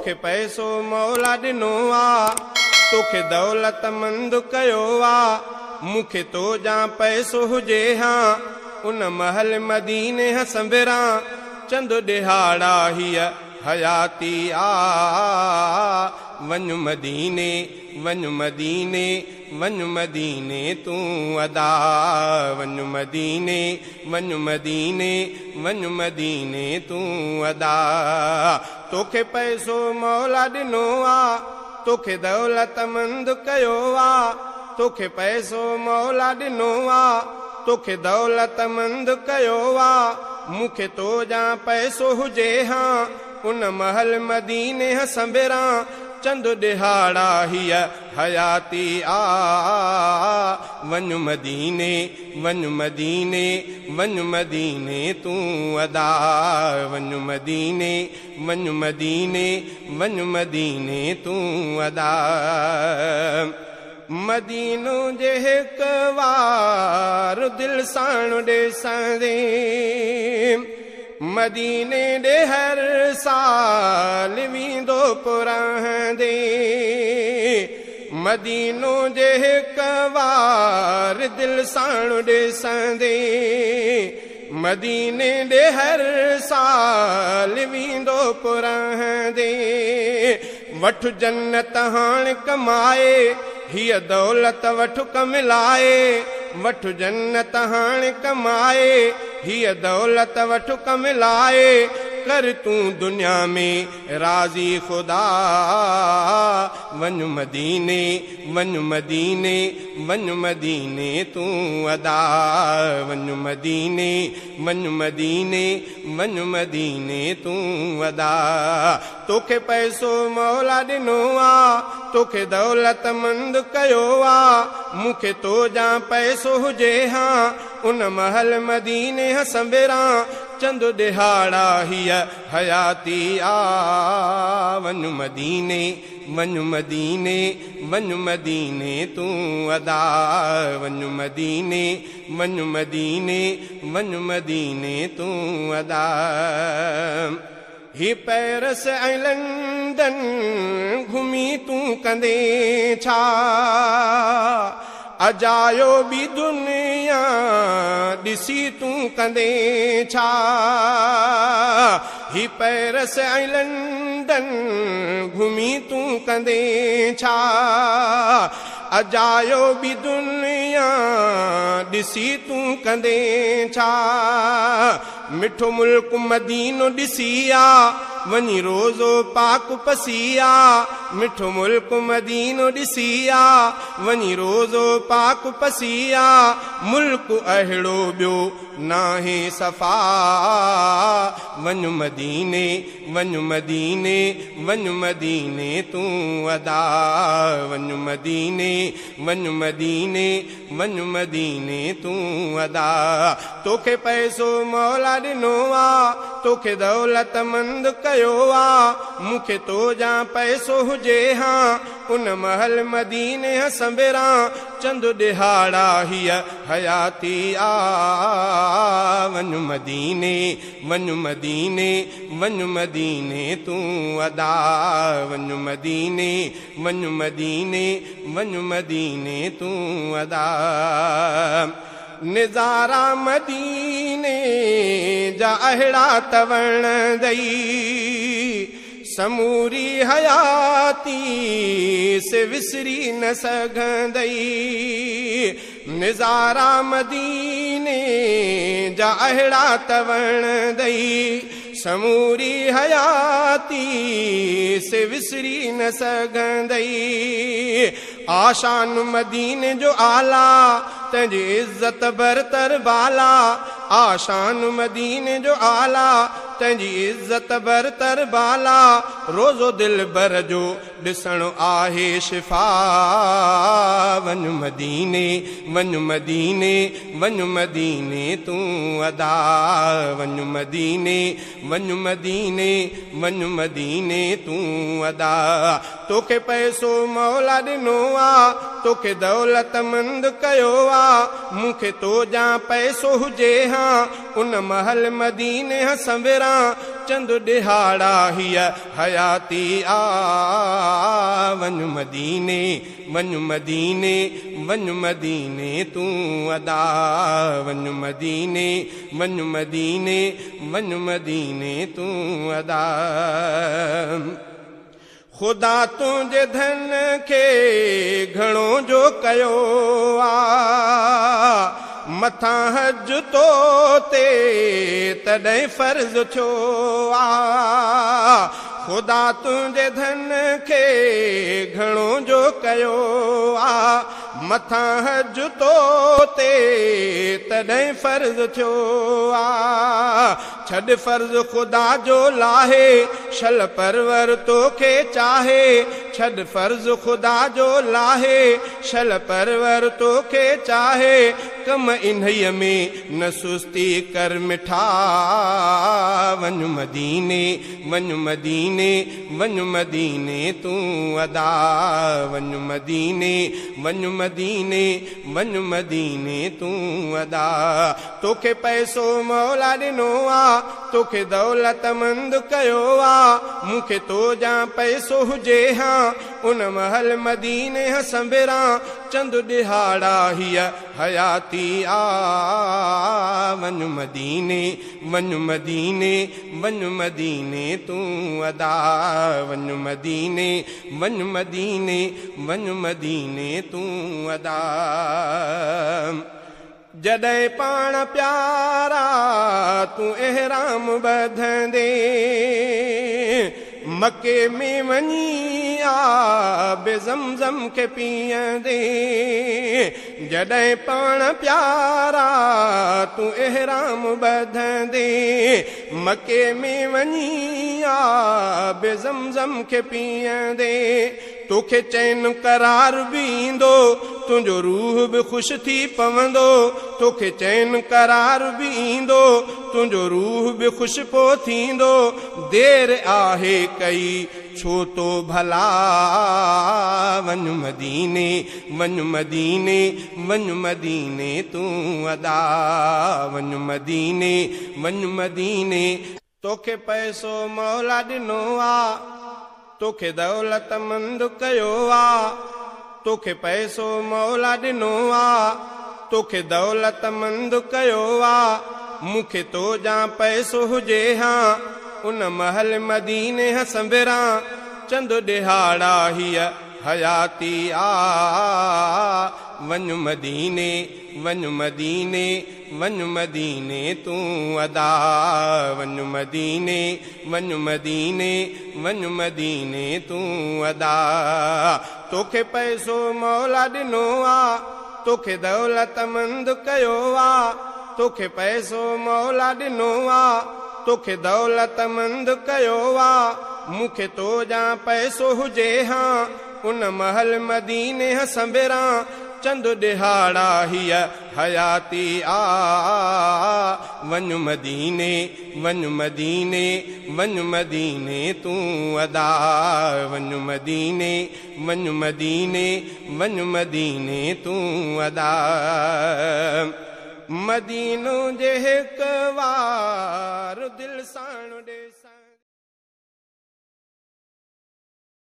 तोखे पैसो मौला ॾिनो आ, तोखे दौलत मंद कयो आ। मूंखे तो जा पैसो हुजे हां, उन महल मदीने संभिरां। चंद ॾिहाड़ा हीअ हयाती आ, वञ मदीने वञ मदीने वञ मदीने तूं अदा। वञ मदीने वञ मदीने वञ मदीने तूं अदा। तोखे पैसो मौला ॾिनो आ, तोखे दौलत मंद कयो आ। तोखे पैसो मौला ॾिनो आ, तोखे दौलत मंद कयो आ। मूंखे तो जा पैसो हुजे हां, उन महल मदीने संभिरां। चंद ॾिहाड़ा हीअ हयाती आ, वञ मदीने वञ मदीने वञ मदीने तूं अदा। वञ मदीने वञ मदीने वञ मदीने तूं अदा। मदीनो जे हिक वार दिल साण ॾिसंदे, मदीने ॾे हर साल वींदो पुरहंदे। मदीनो जे हिक वार दिल साण ॾिसंदे, मदीने ॾे हर साल वींदो पुरहंदे। वठ जन्नत हाण कमाए, हीअ दौलत वठ कमिलाए। वठ जन्नत हाण कमाए, हीअ दौलत वठ कमिलाए। कर तूं दुनिया में राज़ी खुदा। वञ मदीने वञ मदीने वञ मदीने तूं अदा। वञ मदीने वञ मदीने वञ मदीने तूं अदा। तोखे पैसो मौला ॾिनो आ, तोखे दौलत मंद कयो आ। मूंखे तो जा पैसो हुजे हां, उन महल मदीने संभिरां। चंद ॾिहाड़ा हीअ हयाती आ, वञ मदीने वञ मदीने वञ मदीने तूं अदा। वञ मदीने वञ मदीने वञ मदीने तूं अदा। ही पेरिस ऐं लंडन घुमी तूं कंदे छा, अजायो बि दुनिया ॾिसी तूं कंदे छा। ही पेरिस ऐं लंडन घुमी तूं कंदे छा, अजायो बि दुनिया ॾिसी तूं कंदे छा। मिठो मुल्क मदीनो ॾिसी आ, वञी रोज़ो पाक पसिया। मिठो मुल्क मदीनो ॾिसी आ, वञी रोज़ो पाक पसिया। मुल्क अहिड़ो ॿियो नाहे सफ़ा। वञ मदीने वञ मदीने वञ मदीने तूं अदा। वञ मदीने वञ मदीने वञ मदीने तूं अदा। तोखे पैसो मौला ॾिनो आ, तोखे दौलत मंद कयो आ। मूंखे तो जा पैसो हुजे हां, उन महल मदीने संभिरां। चंद ॾिहाड़ा हीअ हयाती आ, वञ मदीने वञ मदीने वञ मदीने तूं अदा। वञ मदीने वञ मदीने वञ मदीने तूं अदा। निज़ारा मदीने जा अहिड़ा त वणंदई, समूरी हयाती से विसरी न सघंदई। निज़ारा मदीने जा अहिड़ा त वणंदई, समूरी हयाती से विसरी न सघंदई। आशान मदीने जो आला, तंहिंजी इज़त बरतर बाला। आशान मदीने जो आला, तंहिंजी इज़त बरतर बाला। रोज़ो दिल बर जो ॾिसणो आहे शिफ़ा। वञ मदीने वञ मदीने वञ मदीने तूं अदा। वञ मदीने वञ मदीने वञ मदीने तूं अदा। तोखे पैसो मौला ॾिनो आ, तोखे दौलत मंद कयो आ। मूंखे तो जा पैसो हुजे हां, उन महल मदीने संभिरां। चंद दिहाड़ा हिया हयाती आ वञ मदीने वञ मदीने वञ मदीने तू अदा वञ मदीने वञ मदीने वञ मदीने तू अदा। खुदा तुंहिंजे धन खे घणो जो कयो आ मथां हज तो ते तॾहिं फर्ज़ थियो आ। खुदा तुंहिंजे धन खे घणो जो कयो आ मथां हज तो ते तॾहिं फर्ज़ थियो आ। छॾ फर्ज़ खुदा जो लाहे शल परवर तोखे चाहे छॾ फर्ज़ खुदा जो लाहे शल परवर तोखे चाहे कम इन्हीअ में न सुस्ती कर मिठा वञ मदीने वञ मदीने वञ मदीने तू अदा वञ मदीने वञ मदीने वञ मदीने तू अदा। तोखे पैसो मौला ॾिनो आ तोखे दौलतमंद कयो आ मूंखे तो जा पैसो हुजे हा उन महल मदीने संभरा चंद दिहाड़ा हिया हयाती आ वञ मदीने वञ मदीने वञ मदीने तू अदा वञ मदीने वञ मदीने वञ मदीने तू अदा। जॾहिं पाण प्यारा तू एहराम बधंदे मके में वञी आबे ज़मज़म के पीअंदे जॾहिं पाण प्यारा तू एहराम बधंदे मके में वञी आबे ज़मज़म के पीअंदे तोखे चैन करार भी ईंदो तुंहिंजो रूह भी ख़ुशि थी पवंदो तोखे चैन करार भी ईंदो तुंहिंजो रूह भी ख़ुशि पो थींदो देर आहे कई छो तो भला वञ मदीने वञ मदीने वञ मदीने तू अदा वञ मदीने वञ मदीने। तोखे पैसो मौला ॾिनो आ तोखे दौलतमंद कयो आ तोखे पैसो मौला ॾिनो आ तोखे दौलतमंद कयो आ मूंखे तो जा पैसो हुजे हा उन महल मदीने संभरा चंद दिहाड़ा हिया हयाती आ वञ मदीने वञ मदीने वञ मदीने तू अदा वञ मदीने वञ मदीने वञ मदीने तू अदा। तोखे पैसो मौला ॾिनो आ तोखे दौलतमंद कयो आ तोखे पैसो मौला ॾिनो आ तोखे दौलतमंद कयो आ मूंखे तो जा पैसो हुजे हा उन महल मदीने संभरा चंद दिहाड़ा हिया हयाती आ वञ मदीने वञ मदीने वञ मदीने तू अदा वञ मदीने वञ मदीने वञ मदीने तू अदा। मदीनो जे हिक वार दिल सां